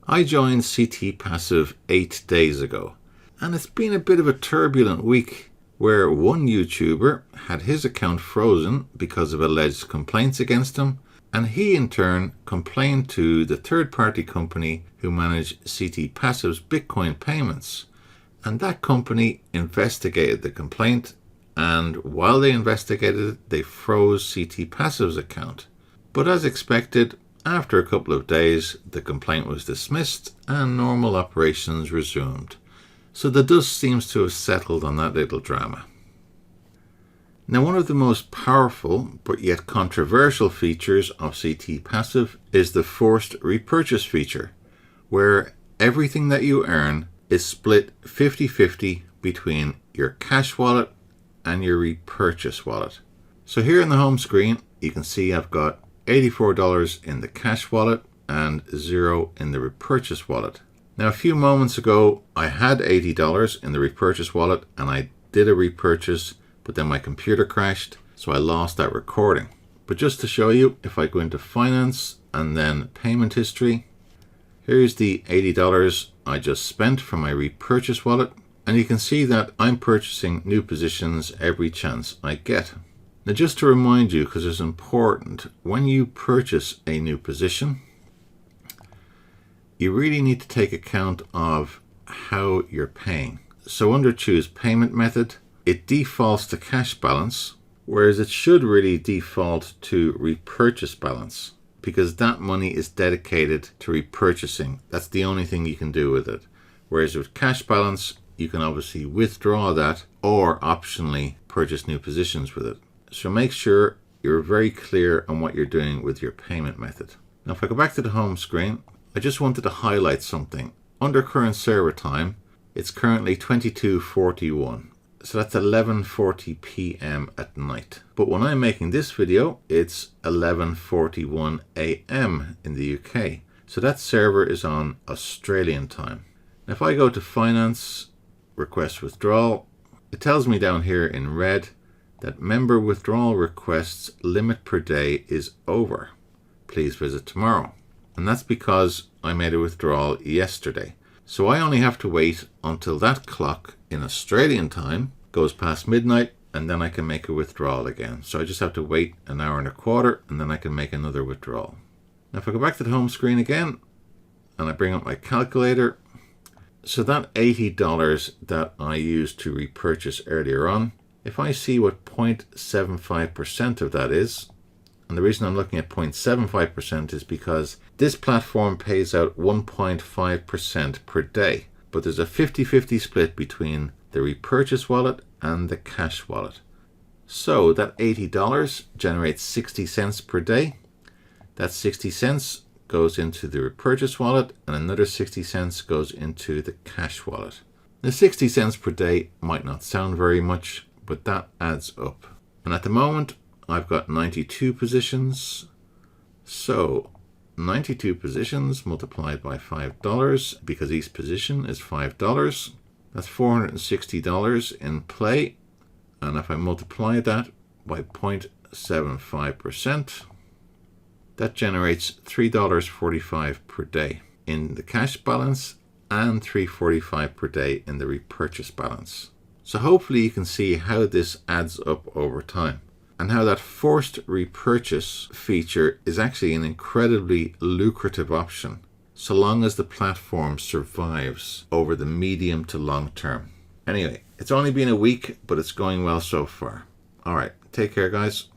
I joined CT Passive 8 days ago, and it's been a bit of a turbulent week where one YouTuber had his account frozen because of alleged complaints against him, and he in turn complained to the third-party company who managed CT Passive's Bitcoin payments. And that company investigated the complaint, and while they investigated it, they froze CT Passive's account. But as expected, after a couple of days, the complaint was dismissed and normal operations resumed. So the dust seems to have settled on that little drama. Now, one of the most powerful but yet controversial features of CT Passive is the forced repurchase feature, where everything that you earn is split 50-50 between your cash wallet and your repurchase wallet. So here in the home screen, you can see I've got $84 in the cash wallet and $0 in the repurchase wallet. Now, a few moments ago, I had $80 in the repurchase wallet and I did a repurchase, but then my computer crashed, so I lost that recording. But just to show you, if I go into finance and then payment history, here's the $80 I just spent from my repurchase wallet, and you can see that I'm purchasing new positions every chance I get. Now, just to remind you, because it's important, when you purchase a new position, you really need to take account of how you're paying. So under choose payment method, it defaults to cash balance, whereas it should really default to repurchase balance, because that money is dedicated to repurchasing. That's the only thing you can do with it. Whereas with cash balance, you can obviously withdraw that or optionally purchase new positions with it. So make sure you're very clear on what you're doing with your payment method. Now, if I go back to the home screen, I just wanted to highlight something. Under current server time, it's currently 22:41. So that's 11:40 p.m. at night. But when I'm making this video, it's 11:41 a.m. in the UK. So that server is on Australian time. Now, if I go to finance, request withdrawal, it tells me down here in red that member withdrawal requests limit per day is over. Please visit tomorrow. And that's because I made a withdrawal yesterday. So I only have to wait until that clock in Australian time goes past midnight, and then I can make a withdrawal again. So I just have to wait an hour and a quarter, and then I can make another withdrawal. Now, if I go back to the home screen again, and I bring up my calculator, so that $80 that I used to repurchase earlier on, if I see what 0.75% of that is, and the reason I'm looking at 0.75% is because this platform pays out 1.5% per day. But there's a 50-50 split between the repurchase wallet and the cash wallet. So that $80 generates 60 cents per day. That 60 cents goes into the repurchase wallet and another 60 cents goes into the cash wallet. The 60 cents per day might not sound very much, but that adds up. And at the moment, I've got 92 positions. So 92 positions multiplied by $5, because each position is $5. That's $460 in play. And if I multiply that by 0.75%, that generates $3.45 per day in the cash balance and $3.45 per day in the repurchase balance. So hopefully you can see how this adds up over time, and how that forced repurchase feature is actually an incredibly lucrative option, so long as the platform survives over the medium to long term. Anyway, it's only been a week, but it's going well so far. All right, take care, guys.